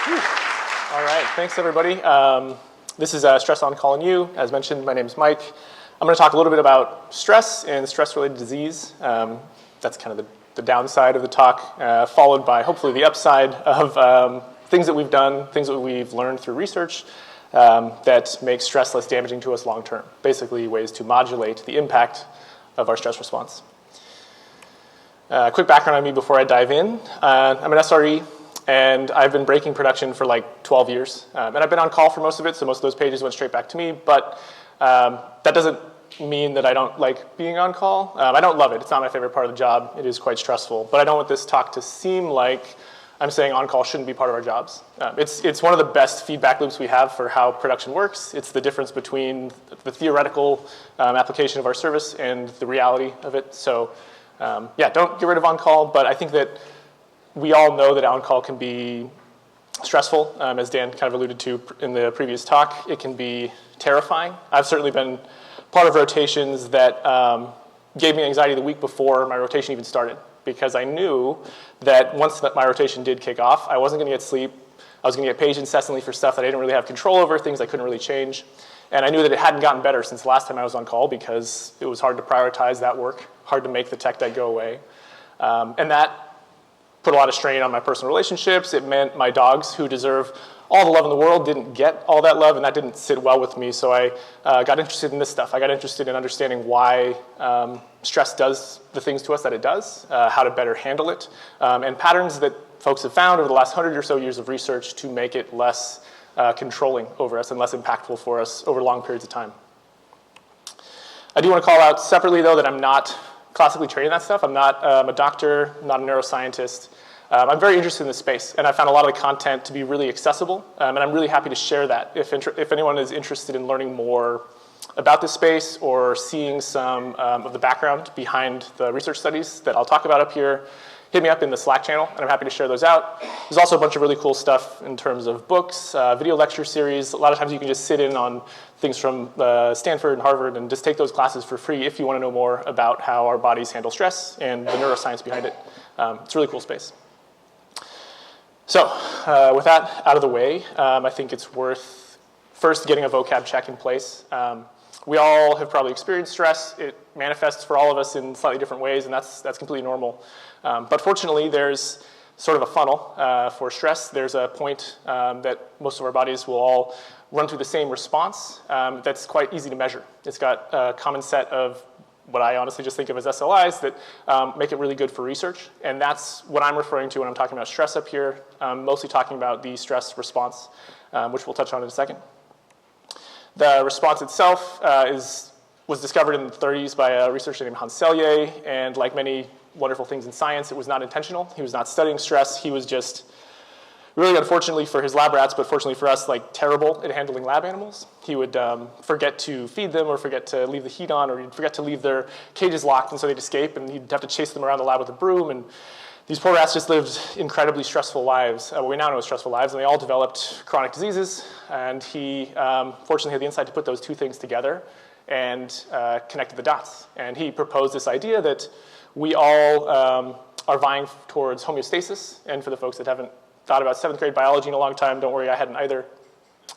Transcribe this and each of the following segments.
All right, thanks everybody. This is Stress on Call and You. As mentioned, my name is Mike. I'm going to talk a little bit about stress and stress-related disease. That's kind of the downside of the talk, followed by hopefully the upside of things that we've done, things that we've learned through research that make stress less damaging to us long term. Basically, ways to modulate the impact of our stress response. Quick background on me before I dive in. I'm an SRE. And I've been breaking production for like 12 years. And I've been on call for most of it, so most of those pages went straight back to me. But that doesn't mean that I don't like being on call. I don't love it. It's not my favorite part of the job. It is quite stressful. But I don't want this talk to seem like I'm saying on-call shouldn't be part of our jobs. It's one of the best feedback loops we have for how production works. It's the difference between the theoretical application of our service and the reality of it. So yeah, don't get rid of on-call, but I think that we all know that on-call can be stressful, as Dan kind of alluded to in the previous talk. It can be terrifying. I've certainly been part of rotations that gave me anxiety the week before my rotation even started, because I knew that once my rotation did kick off, I wasn't going to get sleep. I was going to get paged incessantly for stuff that I didn't really have control over, things I couldn't really change. And I knew that it hadn't gotten better since the last time I was on call because it was hard to prioritize that work, hard to make the tech debt go away. And that put a lot of strain on my personal relationships. It meant my dogs, who deserve all the love in the world, didn't get all that love, and that didn't sit well with me. So I got interested in this stuff. I got interested in understanding why stress does the things to us that it does, how to better handle it, and patterns that folks have found over the last 100 or so years of research to make it less controlling over us and less impactful for us over long periods of time. I do want to call out separately, though, that I'm not classically trained in that stuff. I'm not a doctor, I'm not a neuroscientist. I'm very interested in this space, and I found a lot of the content to be really accessible, and I'm really happy to share that. If anyone is interested in learning more about this space or seeing some of the background behind the research studies that I'll talk about up here, hit me up in the Slack channel, and I'm happy to share those out. There's also a bunch of really cool stuff in terms of books, video lecture series. A lot of times you can just sit in on things from Stanford and Harvard and just take those classes for free if you want to know more about how our bodies handle stress and the neuroscience behind it. It's a really cool space. So with that out of the way, I think it's worth first getting a vocab check in place. We all have probably experienced stress. It manifests for all of us in slightly different ways, and that's completely normal. But fortunately, there's sort of a funnel for stress. There's a point that most of our bodies will all run through the same response that's quite easy to measure. It's got a common set of what I honestly just think of as SLIs that make it really good for research. And that's what I'm referring to when I'm talking about stress up here. I'm mostly talking about the stress response, which we'll touch on in a second. The response itself was discovered in the 30s by a researcher named Hans Selye, and like many wonderful things in science, it was not intentional. He was not studying stress. He was just really, unfortunately for his lab rats, but fortunately for us, like terrible at handling lab animals. He would forget to feed them or forget to leave the heat on, or he'd forget to leave their cages locked, and so they'd escape, and he'd have to chase them around the lab with a broom. And these poor rats just lived incredibly stressful lives, what we now know as stressful lives, and they all developed chronic diseases. And he fortunately had the insight to put those two things together and connected the dots. And he proposed this idea that we all are vying towards homeostasis. And for the folks that haven't thought about 7th grade biology in a long time, don't worry, I hadn't either.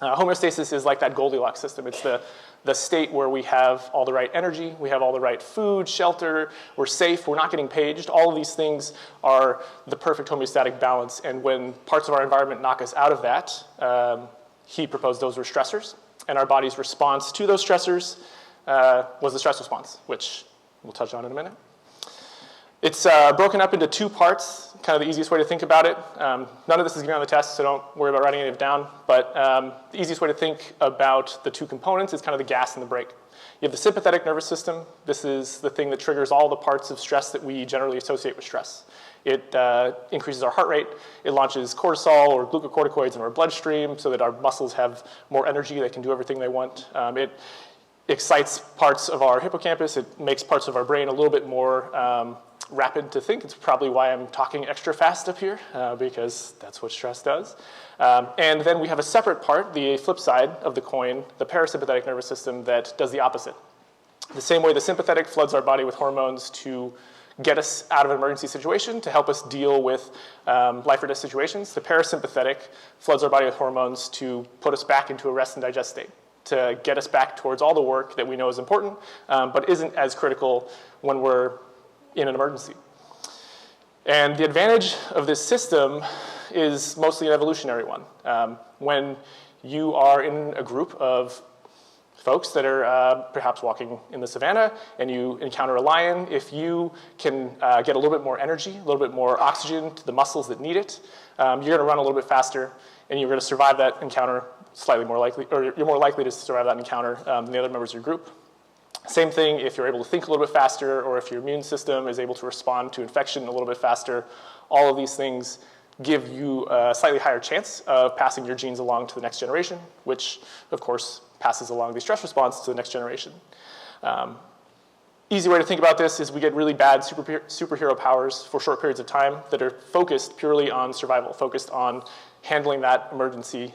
Homeostasis is like that Goldilocks system. It's the state where we have all the right energy, we have all the right food, shelter, we're safe, we're not getting paged. All of these things are the perfect homeostatic balance. And when parts of our environment knock us out of that, he proposed those were stressors. And our body's response to those stressors was the stress response, which we'll touch on in a minute. It's broken up into two parts, kind of the easiest way to think about it. None of this is going to be on the test, so don't worry about writing any of it down. But the easiest way to think about the two components is kind of the gas and the brake. You have the sympathetic nervous system. This is the thing that triggers all the parts of stress that we generally associate with stress. It increases our heart rate. It launches cortisol or glucocorticoids in our bloodstream so that our muscles have more energy. They can do everything they want. It excites parts of our hippocampus. It makes parts of our brain a little bit more rapid to think. It's probably why I'm talking extra fast up here, because that's what stress does. And then we have a separate part, the flip side of the coin, the parasympathetic nervous system, that does the opposite. The same way the sympathetic floods our body with hormones to get us out of an emergency situation, to help us deal with life or death situations. The parasympathetic floods our body with hormones to put us back into a rest and digest state, to get us back towards all the work that we know is important, but isn't as critical when we're in an emergency. And the advantage of this system is mostly an evolutionary one. When you are in a group of folks that are perhaps walking in the savannah and you encounter a lion, if you can get a little bit more energy, a little bit more oxygen to the muscles that need it, you're going to run a little bit faster and you're going to survive that encounter slightly more likely, or you're more likely to survive that encounter than the other members of your group. Same thing if you're able to think a little bit faster, or if your immune system is able to respond to infection a little bit faster. All of these things give you a slightly higher chance of passing your genes along to the next generation, which, of course, passes along the stress response to the next generation. Easy way to think about this is we get really bad superhero powers for short periods of time that are focused purely on survival, focused on handling that emergency,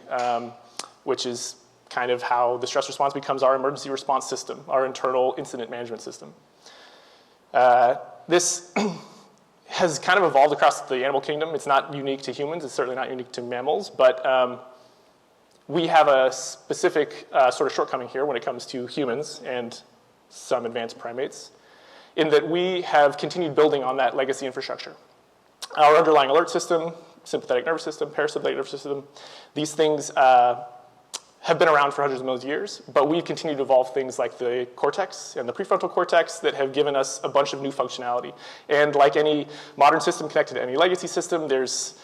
which is kind of how the stress response becomes our emergency response system, our internal incident management system. This has kind of evolved across the animal kingdom. It's not unique to humans. It's certainly not unique to mammals. But we have a specific sort of shortcoming here when it comes to humans and some advanced primates, in that we have continued building on that legacy infrastructure. Our underlying alert system, sympathetic nervous system, parasympathetic nervous system, these things have been around for hundreds of millions of years, but we've continued to evolve things like the cortex and the prefrontal cortex that have given us a bunch of new functionality. And like any modern system connected to any legacy system, there's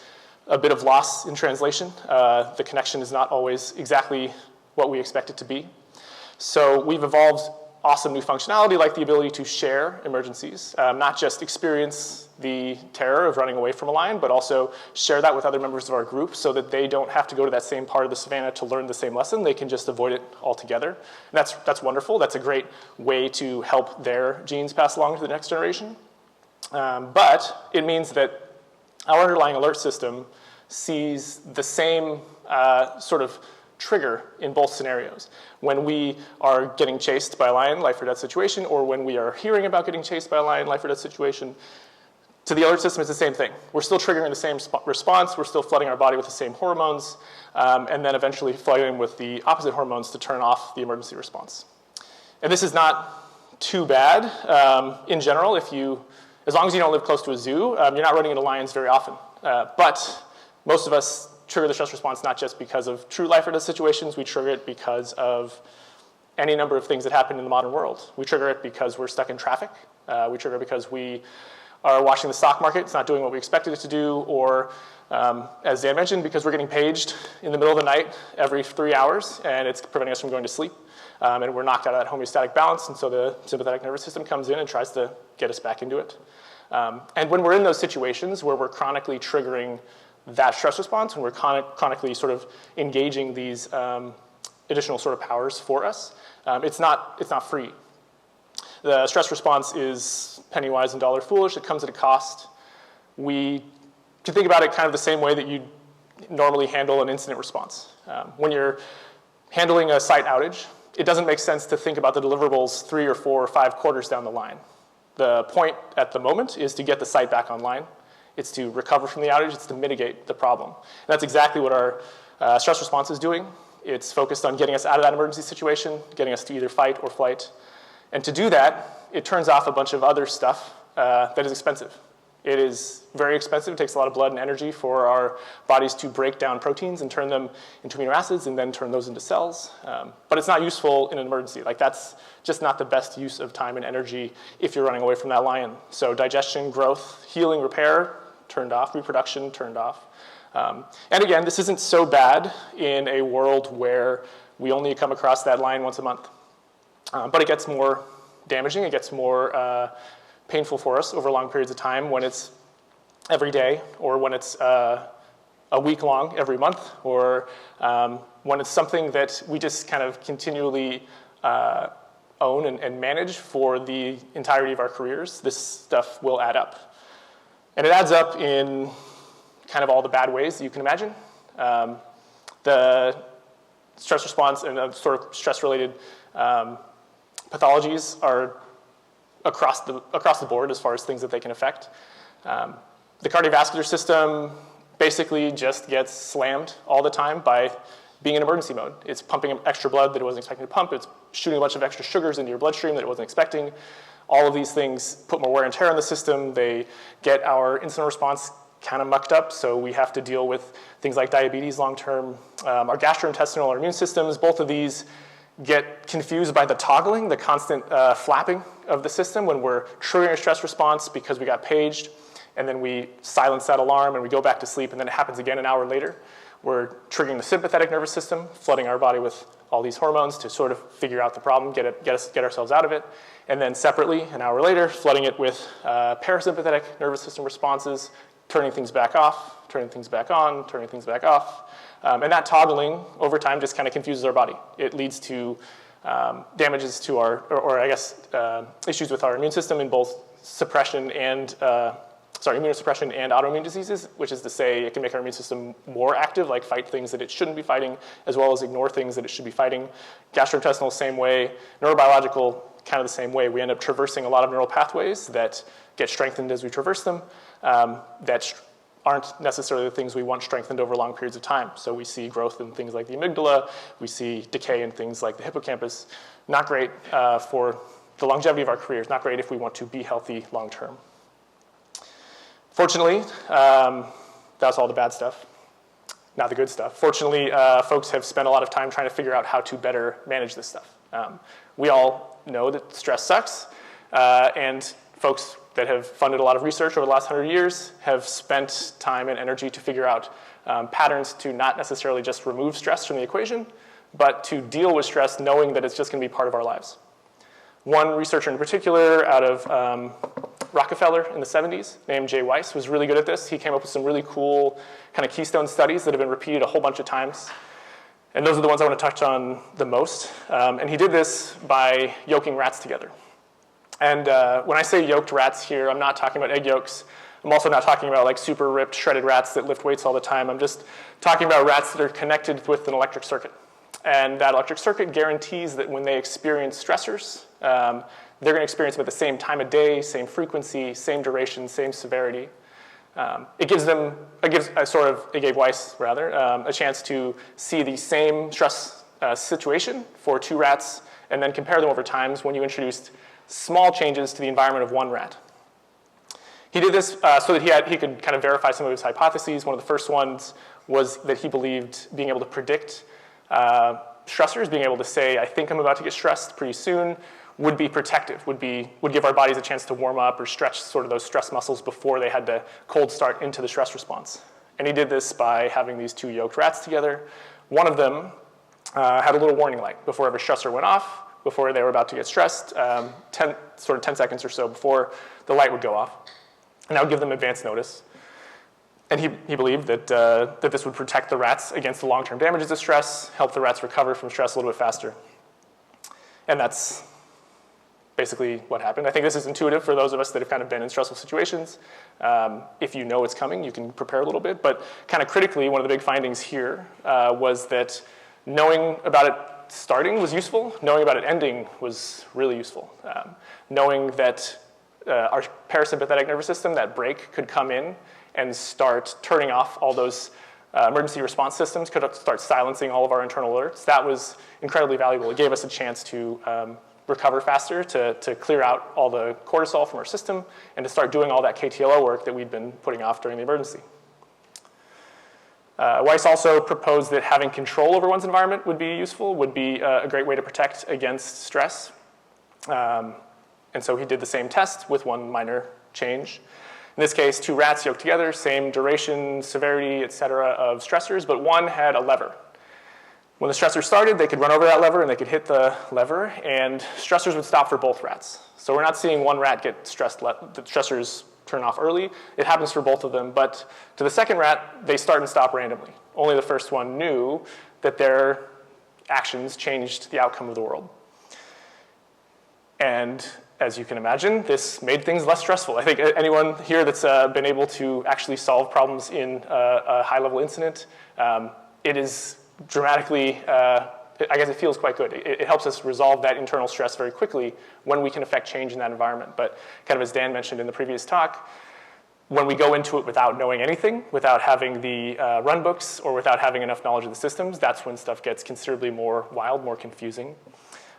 a bit of loss in translation. The connection is not always exactly what we expect it to be. So we've evolved awesome new functionality, like the ability to share emergencies, not just experience the terror of running away from a lion, but also share that with other members of our group so that they don't have to go to that same part of the savannah to learn the same lesson. They can just avoid it altogether. And that's wonderful. That's a great way to help their genes pass along to the next generation. But it means that our underlying alert system sees the same sort of trigger in both scenarios. When we are getting chased by a lion, life or death situation, or when we are hearing about getting chased by a lion, life or death situation, to the alert system, it's the same thing. We're still triggering the same response. We're still flooding our body with the same hormones, and then eventually flooding with the opposite hormones to turn off the emergency response. And this is not too bad in general. As long as you don't live close to a zoo, you're not running into lions very often. But most of us trigger the stress response not just because of true life or death situations. We trigger it because of any number of things that happen in the modern world. We trigger it because we're stuck in traffic. We trigger it because we are watching the stock market. It's not doing what we expected it to do. Or, as Dan mentioned, because we're getting paged in the middle of the night every 3 hours, and it's preventing us from going to sleep. And we're knocked out of that homeostatic balance, and so the sympathetic nervous system comes in and tries to get us back into it. And when we're in those situations where we're chronically triggering that stress response, when we're chronically sort of engaging these additional sort of powers for us, it's not free. The stress response is penny wise and dollar foolish. It comes at a cost. We can think about it kind of the same way that you normally handle an incident response. When you're handling a site outage, it doesn't make sense to think about the deliverables 3 or 4 or 5 quarters down the line. The point at the moment is to get the site back online. It's to recover from the outage. It's to mitigate the problem. And that's exactly what our stress response is doing. It's focused on getting us out of that emergency situation, getting us to either fight or flight. And to do that, it turns off a bunch of other stuff that is expensive. It is very expensive. It takes a lot of blood and energy for our bodies to break down proteins and turn them into amino acids and then turn those into cells. But it's not useful in an emergency. Like, that's just not the best use of time and energy if you're running away from that lion. So digestion, growth, healing, repair, turned off. Reproduction, turned off. And again, this isn't so bad in a world where we only come across that lion once a month. But it gets more damaging. It gets more painful for us over long periods of time when it's every day, or when it's a week long every month, or when it's something that we just kind of continually own and manage for the entirety of our careers. This stuff will add up. And it adds up in kind of all the bad ways that you can imagine. The stress response and sort of stress-related pathologies are across the board as far as things that they can affect. The cardiovascular system basically just gets slammed all the time by being in emergency mode. It's pumping extra blood that it wasn't expecting to pump. It's shooting a bunch of extra sugars into your bloodstream that it wasn't expecting. All of these things put more wear and tear on the system. They get our insulin response kind of mucked up, so we have to deal with things like diabetes long-term. Our gastrointestinal or immune systems, both of these get confused by the toggling, the constant flapping of the system when we're triggering a stress response because we got paged, and then we silence that alarm and we go back to sleep, and then it happens again an hour later. We're triggering the sympathetic nervous system, flooding our body with all these hormones to sort of figure out the problem, get ourselves out of it. And then separately, an hour later, flooding it with parasympathetic nervous system responses, turning things back off, turning things back on, turning things back off. And that toggling over time just kind of confuses our body. It leads to damages to our, or I guess issues with our immune system in both suppression and immunosuppression and autoimmune diseases, which is to say it can make our immune system more active, like fight things that it shouldn't be fighting, as well as ignore things that it should be fighting. Gastrointestinal, same way. Neurobiological, kind of the same way. We end up traversing a lot of neural pathways that get strengthened as we traverse them, that aren't necessarily the things we want strengthened over long periods of time. So we see growth in things like the amygdala, we see decay in things like the hippocampus. Not great for the longevity of our careers, not great if we want to be healthy long term. Fortunately, that's all the bad stuff, not the good stuff. Fortunately, folks have spent a lot of time trying to figure out how to better manage this stuff. We all know that stress sucks, and folks that have funded a lot of research over the last 100 years have spent time and energy to figure out patterns to not necessarily just remove stress from the equation, but to deal with stress knowing that it's just going to be part of our lives. One researcher in particular out of Rockefeller in the 70s, named Jay Weiss, was really good at this. He came up with some really cool kind of keystone studies that have been repeated a whole bunch of times. And those are the ones I want to touch on the most. And he did this by yoking rats together. And when I say yoked rats here, I'm not talking about egg yolks. I'm also not talking about like super ripped, shredded rats that lift weights all the time. I'm just talking about rats that are connected with an electric circuit. And that electric circuit guarantees that when they experience stressors, they're going to experience them at the same time of day, same frequency, same duration, same severity. It gave Weiss a chance to see the same stress situation for two rats and then compare them over time when you introduced small changes to the environment of one rat. He did this so that he could kind of verify some of his hypotheses. One of the first ones was that he believed being able to predict stressors, being able to say, I think I'm about to get stressed pretty soon, would be protective, would give our bodies a chance to warm up or stretch sort of those stress muscles before they had to cold start into the stress response. And he did this by having these two yoked rats together. One of them had a little warning light before every stressor went off, before they were about to get stressed, 10 seconds or so before the light would go off. And that would give them advance notice. And he believed that this would protect the rats against the long-term damages of stress, help the rats recover from stress a little bit faster. And that's basically what happened. I think this is intuitive for those of us that have kind of been in stressful situations. If you know it's coming, you can prepare a little bit. But kind of critically, one of the big findings here was that knowing about it starting was useful. Knowing about it ending was really useful. Knowing that our parasympathetic nervous system, that brake, could come in and start turning off all those emergency response systems, could start silencing all of our internal alerts. That was incredibly valuable. It gave us a chance to recover faster, to clear out all the cortisol from our system, and to start doing all that KTLO work that we'd been putting off during the emergency. Weiss also proposed that having control over one's environment would be useful, would be a great way to protect against stress. And so he did the same test with one minor change. In this case, two rats yoked together, same duration, severity, et cetera, of stressors, but one had a lever. When the stressor started, they could run over that lever and they could hit the lever, and stressors would stop for both rats. So we're not seeing one rat get stressed, the stressors turn off early. It happens for both of them, but to the second rat, they start and stop randomly. Only the first one knew that their actions changed the outcome of the world. And as you can imagine, this made things less stressful. I think anyone here that's been able to actually solve problems in a high-level incident, it is dramatically I guess it feels quite good. It helps us resolve that internal stress very quickly when we can affect change in that environment. But kind of as Dan mentioned in the previous talk, when we go into it without knowing anything, without having the run books, or without having enough knowledge of the systems, that's when stuff gets considerably more wild, more confusing.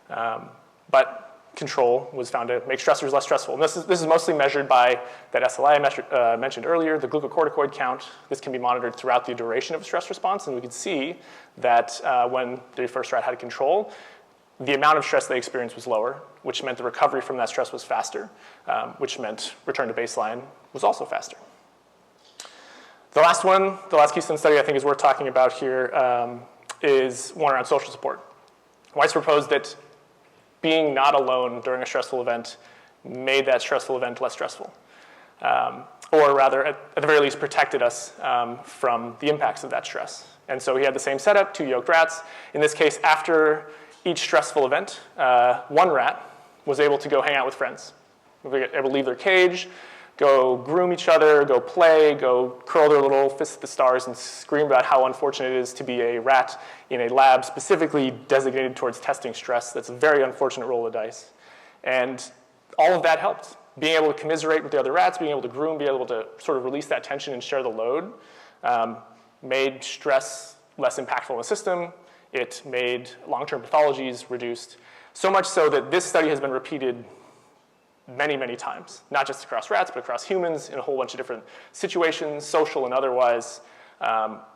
But control was found to make stressors less stressful. And this is mostly measured by that SLI I mentioned earlier, the glucocorticoid count. This can be monitored throughout the duration of a stress response, and we can see that when the first rat had control, the amount of stress they experienced was lower, which meant the recovery from that stress was faster, which meant return to baseline was also faster. The last one, the last Keystone study I think is worth talking about here is one around social support. Weiss proposed that being not alone during a stressful event made that stressful event less stressful. Or rather, at the very least, protected us from the impacts of that stress. And so he had the same setup, 2 yoked rats. In this case, after each stressful event, one rat was able to go hang out with friends. They were able to leave their cage, go groom each other, go play, go curl their little fists at the stars and scream about how unfortunate it is to be a rat in a lab specifically designated towards testing stress. That's a very unfortunate roll of the dice. And all of that helped. Being able to commiserate with the other rats, being able to groom, being able to sort of release that tension and share the load made stress less impactful in the system. It made long-term pathologies reduced. So much so that this study has been repeated many, many times, not just across rats, but across humans in a whole bunch of different situations, social and otherwise.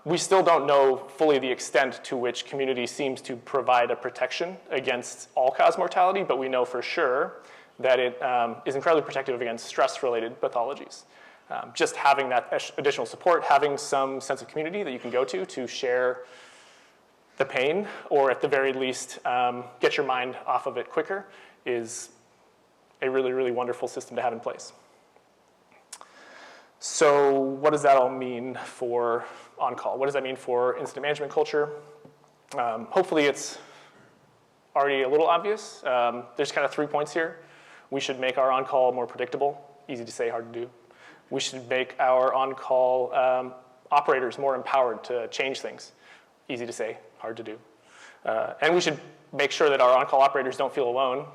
We still don't know fully the extent to which community seems to provide a protection against all-cause mortality, but we know for sure that it is incredibly protective against stress-related pathologies. Just having that additional support, having some sense of community that you can go to share the pain, or at the very least, get your mind off of it quicker, is a really, really wonderful system to have in place. So what does that all mean for OnCall? What does that mean for incident management culture? Hopefully it's already a little obvious. There's kind of 3 points here. We should make our OnCall more predictable, easy to say, hard to do. We should make our OnCall operators more empowered to change things, easy to say, hard to do. And we should make sure that our OnCall operators don't feel alone,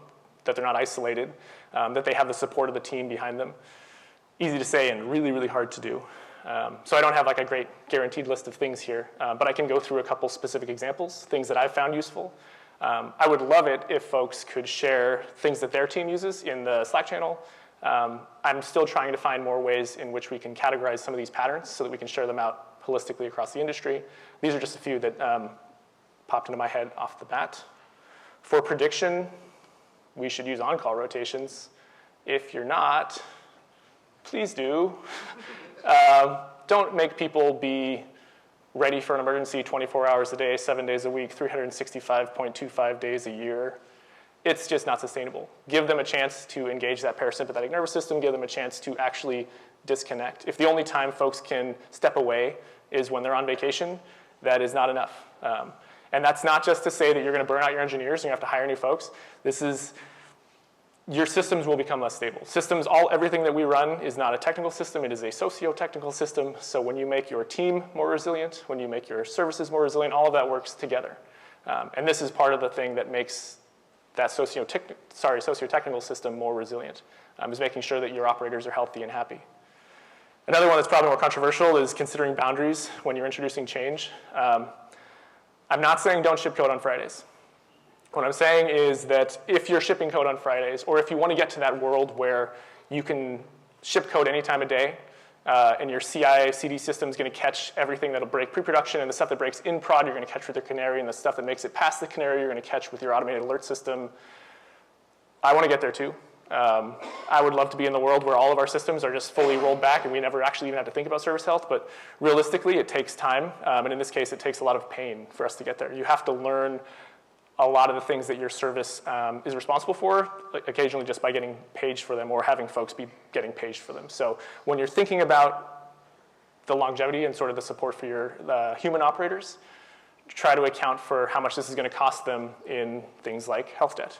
that they're not isolated, that they have the support of the team behind them. Easy to say and really, really hard to do. So I don't have like a great guaranteed list of things here, but I can go through a couple specific examples, things that I've found useful. I would love it if folks could share things that their team uses in the Slack channel. I'm still trying to find more ways in which we can categorize some of these patterns so that we can share them out holistically across the industry. These are just a few that popped into my head off the bat. For prediction, we should use on-call rotations. If you're not, please do. Don't make people be ready for an emergency 24 hours a day, 7 days a week, 365.25 days a year. It's just not sustainable. Give them a chance to engage that parasympathetic nervous system, give them a chance to actually disconnect. If the only time folks can step away is when they're on vacation, that is not enough. And that's not just to say that you're going to burn out your engineers and you have to hire new folks. This is, your systems will become less stable. Systems, everything that we run is not a technical system, it is a socio-technical system. So when you make your team more resilient, when you make your services more resilient, all of that works together. And this is part of the thing that makes that socio-technical system more resilient, is making sure that your operators are healthy and happy. Another one that's probably more controversial is considering boundaries when you're introducing change. I'm not saying don't ship code on Fridays. What I'm saying is that if you're shipping code on Fridays, or if you want to get to that world where you can ship code any time of day, and your CI/CD system is going to catch everything that'll break pre-production, and the stuff that breaks in prod you're going to catch with your canary, and the stuff that makes it past the canary you're going to catch with your automated alert system, I want to get there too. I would love to be in the world where all of our systems are just fully rolled back and we never actually even have to think about service health, but realistically it takes time, and in this case it takes a lot of pain for us to get there. You have to learn a lot of the things that your service is responsible for, like occasionally just by getting paged for them or having folks be getting paged for them. So when you're thinking about the longevity and sort of the support for your human operators, try to account for how much this is going to cost them in things like health debt.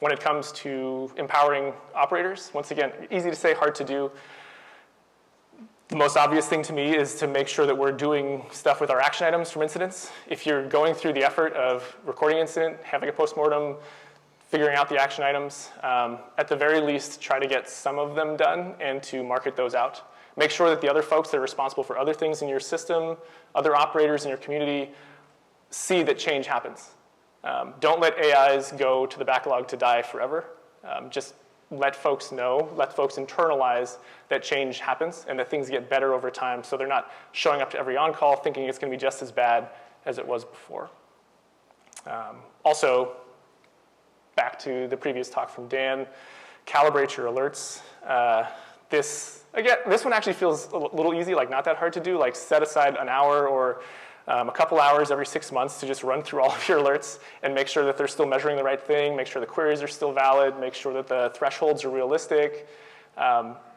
When it comes to empowering operators, once again, easy to say, hard to do. The most obvious thing to me is to make sure that we're doing stuff with our action items from incidents. If you're going through the effort of recording an incident, having a postmortem, figuring out the action items, at the very least, try to get some of them done and to market those out. Make sure that the other folks that are responsible for other things in your system, other operators in your community, see that change happens. Don't let AIs go to the backlog to die forever. Just let folks know, let folks internalize that change happens and that things get better over time so they're not showing up to every on-call thinking it's going to be just as bad as it was before. Also, back to the previous talk from Dan, calibrate your alerts. This one actually feels a little easy, like not that hard to do, like set aside an hour or a couple hours every 6 months to just run through all of your alerts and make sure that they're still measuring the right thing, make sure the queries are still valid, make sure that the thresholds are realistic.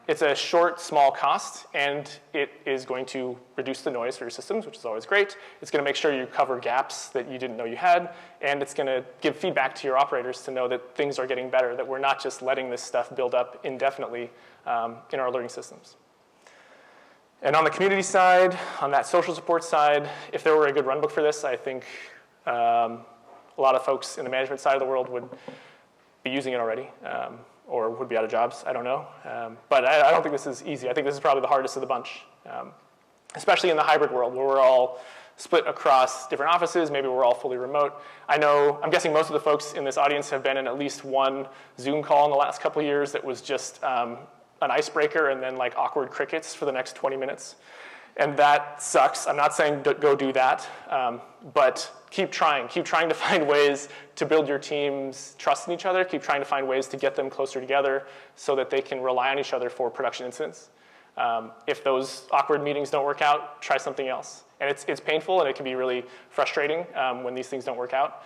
It's a short, small cost, and it is going to reduce the noise for your systems, which is always great. It's going to make sure you cover gaps that you didn't know you had, and it's going to give feedback to your operators to know that things are getting better, that we're not just letting this stuff build up indefinitely in our alerting systems. And on the community side, on that social support side, if there were a good runbook for this, I think a lot of folks in the management side of the world would be using it already. Or would be out of jobs, I don't know. But I don't think this is easy. I think this is probably the hardest of the bunch, especially in the hybrid world where we're all split across different offices, maybe we're all fully remote. I'm guessing most of the folks in this audience have been in at least one Zoom call in the last couple of years that was just an icebreaker and then like awkward crickets for the next 20 minutes. And that sucks. I'm not saying go do that, but keep trying to find ways to build your team's trust in each other, keep trying to find ways to get them closer together so that they can rely on each other for production incidents. If those awkward meetings don't work out, try something else. And it's painful and it can be really frustrating when these things don't work out.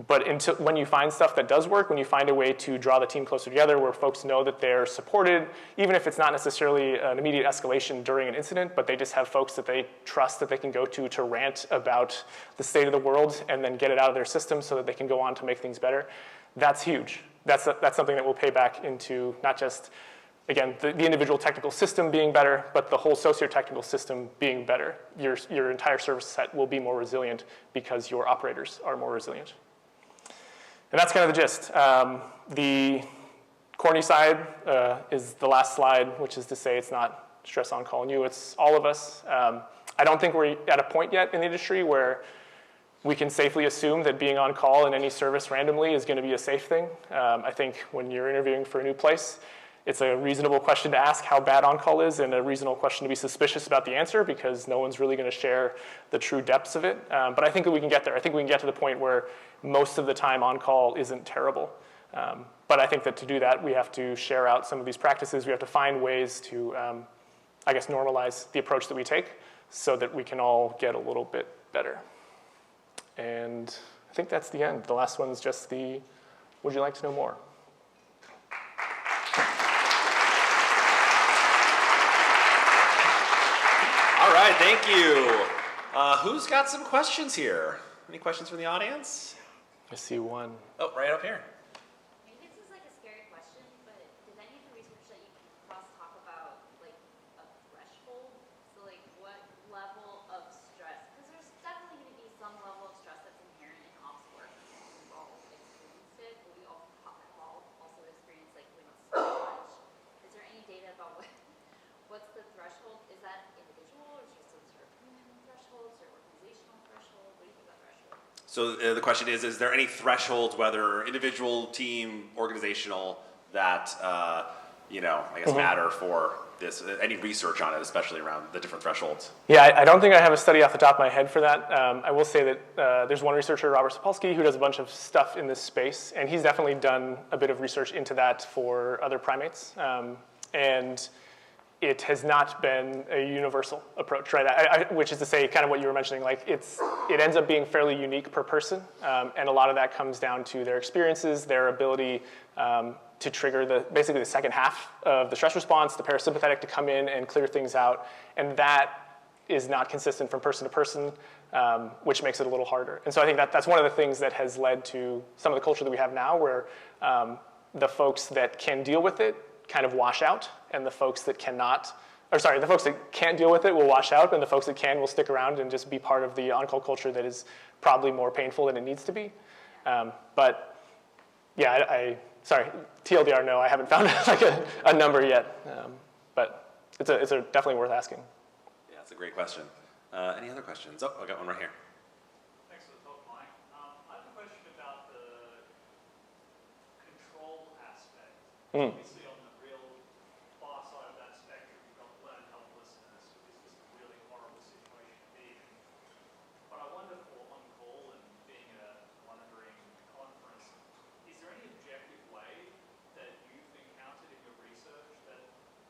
But when you find stuff that does work, when you find a way to draw the team closer together where folks know that they're supported, even if it's not necessarily an immediate escalation during an incident, but they just have folks that they trust that they can go to rant about the state of the world and then get it out of their system so that they can go on to make things better, that's huge. That's something that will pay back into not just, again, the individual technical system being better, but the whole socio-technical system being better. Your entire service set will be more resilient because your operators are more resilient. And that's kind of the gist. The corny side is the last slide, which is to say it's not stress on call and you, it's all of us. I don't think we're at a point yet in the industry where we can safely assume that being on call in any service randomly is going to be a safe thing. I think when you're interviewing for a new place, it's a reasonable question to ask how bad on-call is and a reasonable question to be suspicious about the answer because no one's really going to share the true depths of it. But I think that we can get there. I think we can get to the point where most of the time on-call isn't terrible. But I think that to do that, we have to share out some of these practices. We have to find ways to, normalize the approach that we take so that we can all get a little bit better. And I think that's the end. The last one's just the, would you like to know more? All right, thank you. Who's got some questions here? Any questions from the audience? I see one. Oh, right up here. Maybe this is like a scary question, but did any of the research that you came across talk about like a threshold? So like what level of stress? Because there's definitely going to be some level of stress that's inherent in ops work. We've all experienced it, but we all also experienced like when it's too much. Is there any data about what's the threshold? Is that individual or just some sort of human thresholds or organizational threshold? What do you think about threshold? So the question is there any thresholds, whether individual, team, organizational, that matter for this? Any research on it, especially around the different thresholds? Yeah, I don't think I have a study off the top of my head for that. I will say that there's one researcher, Robert Sapolsky, who does a bunch of stuff in this space, and he's definitely done a bit of research into that for other primates. And it has not been a universal approach, right? Which is to say, kind of what you were mentioning, like it ends up being fairly unique per person, and a lot of that comes down to their experiences, their ability to trigger basically the second half of the stress response, the parasympathetic to come in and clear things out, and that is not consistent from person to person, which makes it a little harder. And so I think that's one of the things that has led to some of the culture that we have now, where the folks that can deal with it kind of wash out, and the folks that cannot or sorry, the folks that can't deal with it will wash out, and the folks that can will stick around and just be part of the on-call culture that is probably more painful than it needs to be. But yeah, sorry, TLDR, no, I haven't found like a number yet. But it's definitely worth asking. Yeah, it's a great question. Any other questions? Oh, I got one right here. Thanks for the talk, Mike. I have a question about the control aspect. Obviously, on the real far side of that spectrum, you've got learned helplessness, which is just a really horrible situation to be in. But I wonder for on-call and being a monitoring conference, is there any objective way that you've encountered in your research that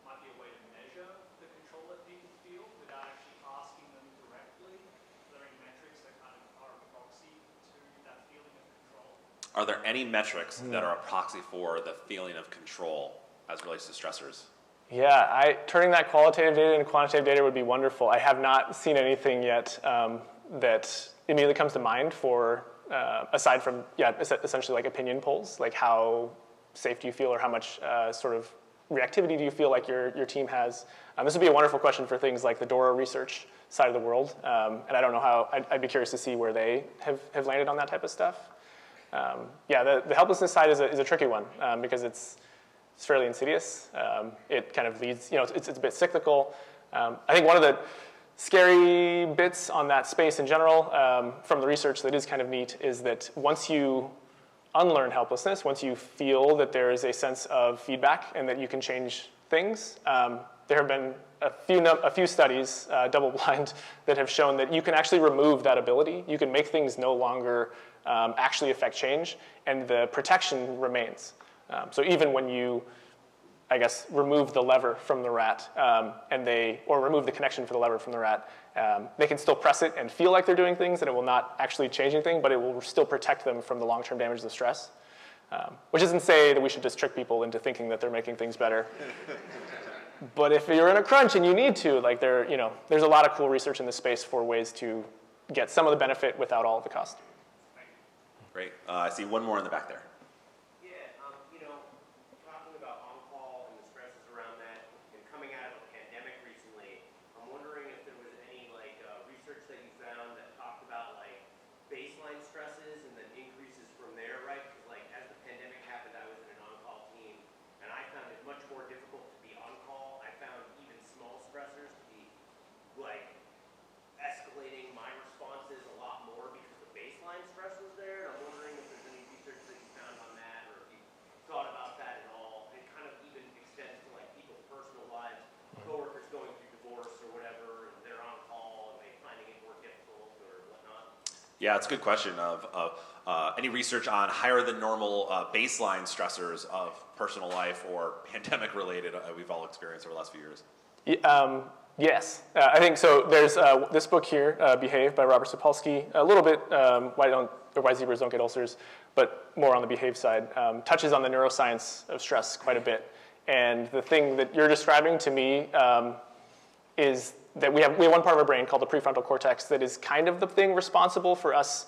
might be a way to measure the control that people feel without actually asking them directly? Are there any metrics that kind of are a proxy to that feeling of control? Are there any metrics that are a proxy for the feeling of control as it relates to stressors? Yeah, turning that qualitative data into quantitative data would be wonderful. I have not seen anything yet that immediately comes to mind for, aside from, essentially like opinion polls, like how safe do you feel or how much sort of reactivity do you feel like your team has. This would be a wonderful question for things like the DORA research side of the world. And I don't know how, I'd be curious to see where they have landed on that type of stuff. The helplessness side is a tricky one because it's fairly insidious. It kind of leads, it's a bit cyclical. I think one of the scary bits on that space in general from the research that is kind of neat is that once you unlearn helplessness, once you feel that there is a sense of feedback and that you can change things, there have been a few studies, double-blind, that have shown that you can actually remove that ability. You can make things no longer actually affect change, and the protection remains. So even when you, I guess, remove the lever from the rat, or remove the connection for the lever from the rat, they can still press it and feel like they're doing things, and it will not actually change anything, but it will still protect them from the long-term damage of stress. Which doesn't say that we should just trick people into thinking that they're making things better. But if you're in a crunch and you need to, like there's a lot of cool research in this space for ways to get some of the benefit without all of the cost. Great. I see one more in the back there. Talking about on-call and the stresses around that, and coming out of a pandemic recently, I'm wondering if there was any research that you found that talked about baseline stresses and then increases from there, right? Because as the pandemic happened, I was in an on-call team, and I found it much more difficult to be on-call. I found even small stressors to be escalating my responses a lot more because the baseline stress was there. And I'm wondering if there's any research that you found on that, or if you thought about that at all. It kind of even extends to people's personal lives, coworkers going through divorce or whatever, and they're on call and they finding it more difficult or whatnot. Yeah, it's a good question of any research on higher than normal baseline stressors of personal life or pandemic related we've all experienced over the last few years. Yes, I think so. There's this book here, Behave by Robert Sapolsky, a little bit Why Zebras Don't Get Ulcers, but more on the behave side, touches on the neuroscience of stress quite a bit. And the thing that you're describing to me is that we have one part of our brain called the prefrontal cortex that is kind of the thing responsible for us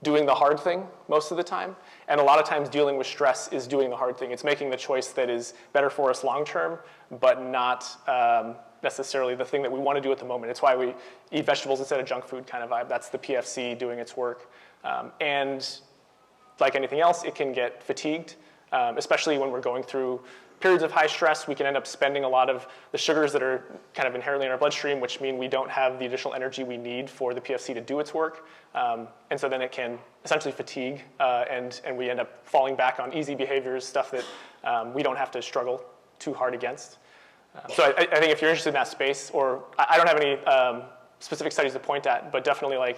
doing the hard thing most of the time. And a lot of times dealing with stress is doing the hard thing. It's making the choice that is better for us long term, but not necessarily the thing that we want to do at the moment. It's why we eat vegetables instead of junk food kind of vibe. That's the PFC doing its work. And like anything else, it can get fatigued, especially when we're going through periods of high stress. We can end up spending a lot of the sugars that are kind of inherently in our bloodstream, which mean we don't have the additional energy we need for the PFC to do its work. And so then it can essentially fatigue, and we end up falling back on easy behaviors, stuff that we don't have to struggle too hard against. So I think if you're interested in that space, or I don't have any specific studies to point at, but definitely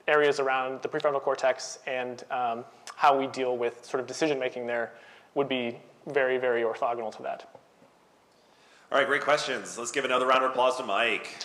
areas around the prefrontal cortex and how we deal with sort of decision making there would be very, very orthogonal to that. All right, great questions. Let's give another round of applause to Mike.